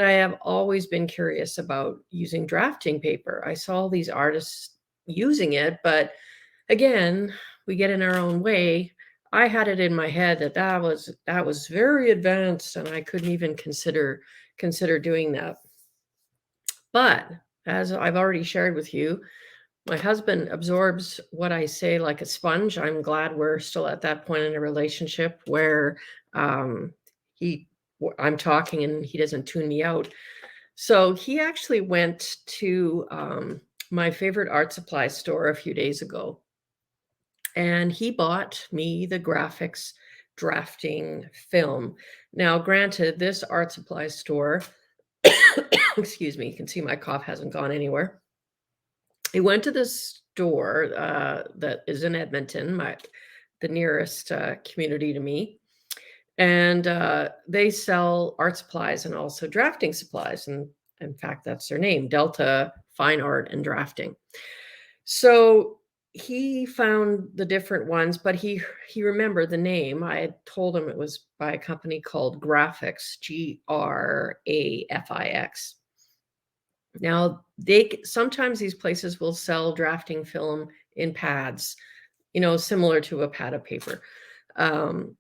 I have always been curious about using drafting paper. I saw all these artists using it, but again, we get in our own way. I had it in my head that that was very advanced, and I couldn't even consider doing that. But as I've already shared with you, my husband absorbs what I say like a sponge. I'm glad we're still at that point in a relationship where um, he, I'm talking and he doesn't tune me out. So he actually went to my favorite art supply store a few days ago, and he bought me the Grafix drafting film. Now, granted, this art supply store, excuse me, you can see my cough hasn't gone anywhere. He went to this store that is in Edmonton, the nearest community to me, and they sell art supplies and also drafting supplies. And in fact, that's their name, Delta Fine Art and Drafting. So he found the different ones, but he remembered the name. I had told him it was by a company called Grafix, Grafix. Now, sometimes these places will sell drafting film in pads, similar to a pad of paper. Um,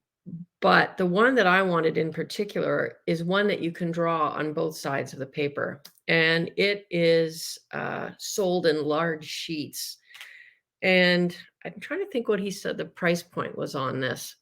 but the one that I wanted in particular is one that you can draw on both sides of the paper, and it is sold in large sheets. And I'm trying to think what he said the price point was on this.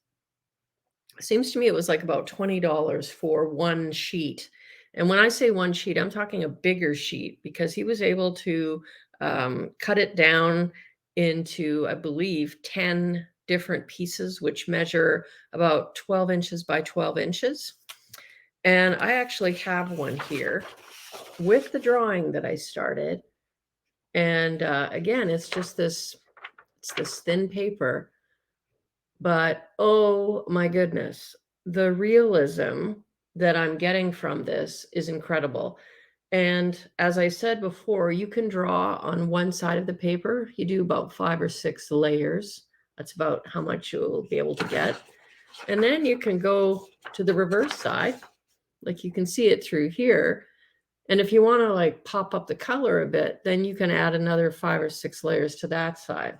It seems to me it was like about $20 for one sheet. And when I say one sheet, I'm talking a bigger sheet, because he was able to cut it down into, I believe, 10 different pieces, which measure about 12 inches by 12 inches. And I actually have one here with the drawing that I started. And again, it's this thin paper. But oh my goodness, the realism that I'm getting from this is incredible. And as I said before, you can draw on one side of the paper. You do about 5 or 6 layers. That's about how much you'll be able to get. And then you can go to the reverse side, like you can see it through here. And if you want to like pop up the color a bit, then you can add another 5 or 6 layers to that side.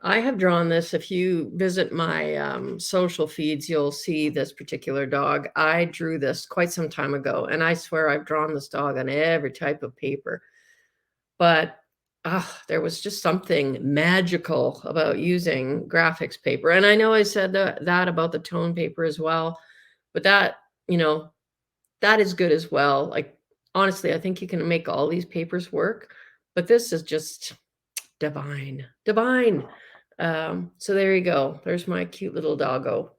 I have drawn this. If you visit my social feeds, you'll see this particular dog. I drew this quite some time ago, and I swear I've drawn this dog on every type of paper. But there was just something magical about using graphics paper. And I know I said that about the tone paper as well, but that is good as well. Like, honestly, I think you can make all these papers work, but this is just divine. So there you go. There's my cute little doggo.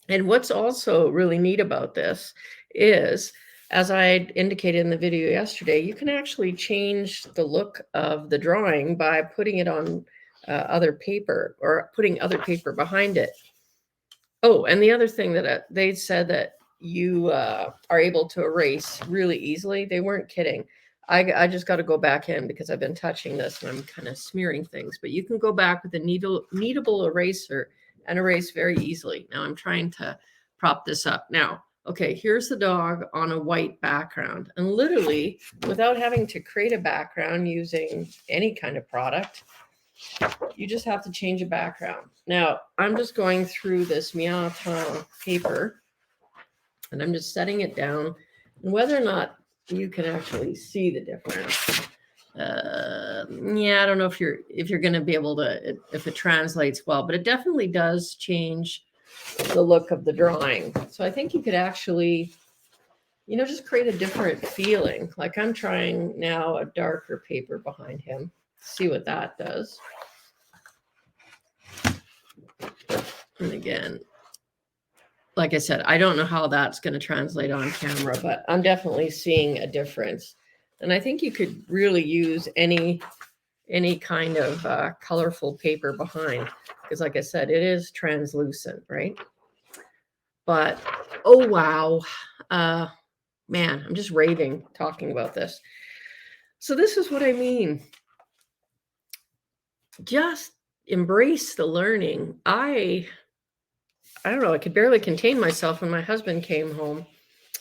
And what's also really neat about this is, as I indicated in the video yesterday, you can actually change the look of the drawing by putting it on other paper, or putting other paper behind it. Oh, and the other thing that they said that you are able to erase really easily. They weren't kidding. I just got to go back in because I've been touching this and I'm kind of smearing things. But you can go back with a kneadable eraser and erase very easily. Now I'm trying to prop this up. Now, okay, here's the dog on a white background. And literally, without having to create a background using any kind of product, you just have to change a background. Now, I'm just going through this Meow Town paper, and I'm just setting it down. And whether or not you can actually see the difference, yeah, I don't know if you're going to be able to, if it translates well, but it definitely does change the look of the drawing. So I think you could actually, just create a different feeling. Like I'm trying now a darker paper behind him. See what that does. And again, like I said, I don't know how that's going to translate on camera, but I'm definitely seeing a difference. And I think you could really use any kind of colorful paper behind, because like I said, it is translucent, right? But, oh, wow. Man, I'm just raving talking about this. So this is what I mean. Just embrace the learning. I don't know, I could barely contain myself when my husband came home.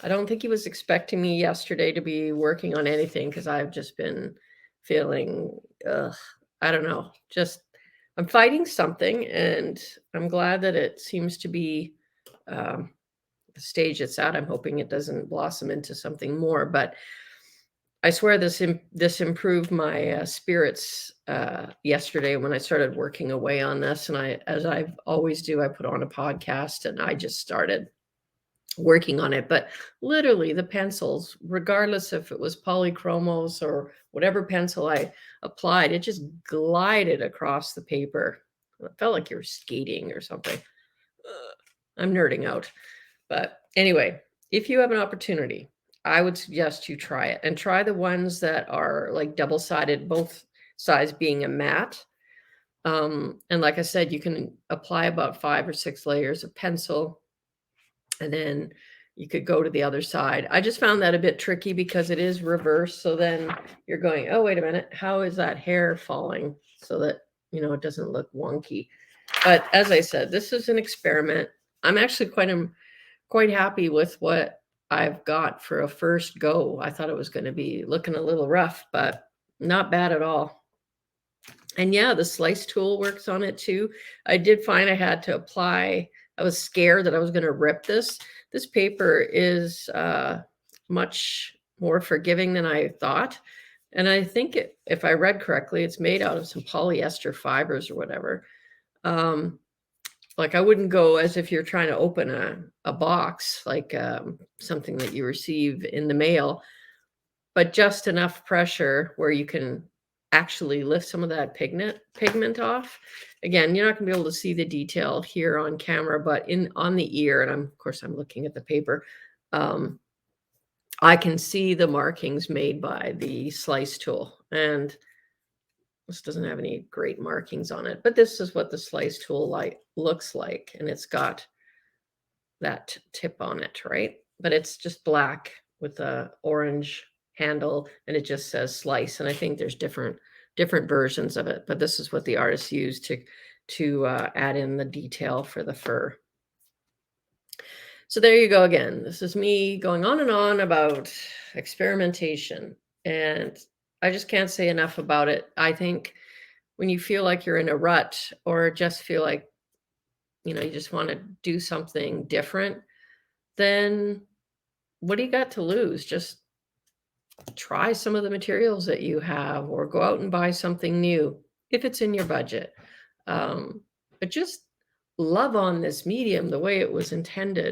I don't think he was expecting me yesterday to be working on anything because I've just been feeling, ugh, I don't know, just I'm fighting something, and I'm glad that it seems to be um, the stage it's at. I'm hoping it doesn't blossom into something more, but I swear this improved my spirits yesterday when I started working away on this. And as I always do, I put on a podcast and I just started working on it. But literally, the pencils, regardless if it was polychromos or whatever pencil I applied, it just glided across the paper. It felt like you were skating or something. Ugh, I'm nerding out. But anyway, if you have an opportunity, I would suggest you try it and try the ones that are like double-sided, both sides being a matte. And like I said, you can apply about 5 or 6 layers of pencil, and then you could go to the other side. I just found that a bit tricky because it is reverse. So then you're going, oh, wait a minute, how is that hair falling so that, it doesn't look wonky? But as I said, this is an experiment. I'm actually quite happy with what I've got for a first go. I thought it was going to be looking a little rough, but not bad at all. And yeah, the slice tool works on it too. I did find I had to apply, I was scared that I was going to rip this. This paper is much more forgiving than I thought. And I think if I read correctly, it's made out of some polyester fibers or whatever. Like I wouldn't go as if you're trying to open a box, like something that you receive in the mail, but just enough pressure where you can actually lift some of that pigment off. Again, you're not going to be able to see the detail here on camera, but on the ear, and of course I'm looking at the paper, I can see the markings made by the slice tool. And this doesn't have any great markings on it, but this is what the slice tool looks like, and it's got that tip on it, right? But it's just black with a orange handle, and it just says slice. And I think there's different versions of it, but this is what the artist used to add in the detail for the fur. So there you go again. This is me going on and on about experimentation, and I just can't say enough about it. I think when you feel like you're in a rut or just feel like, you just want to do something different, then what do you got to lose? Just try some of the materials that you have or go out and buy something new if it's in your budget. But just love on this medium the way it was intended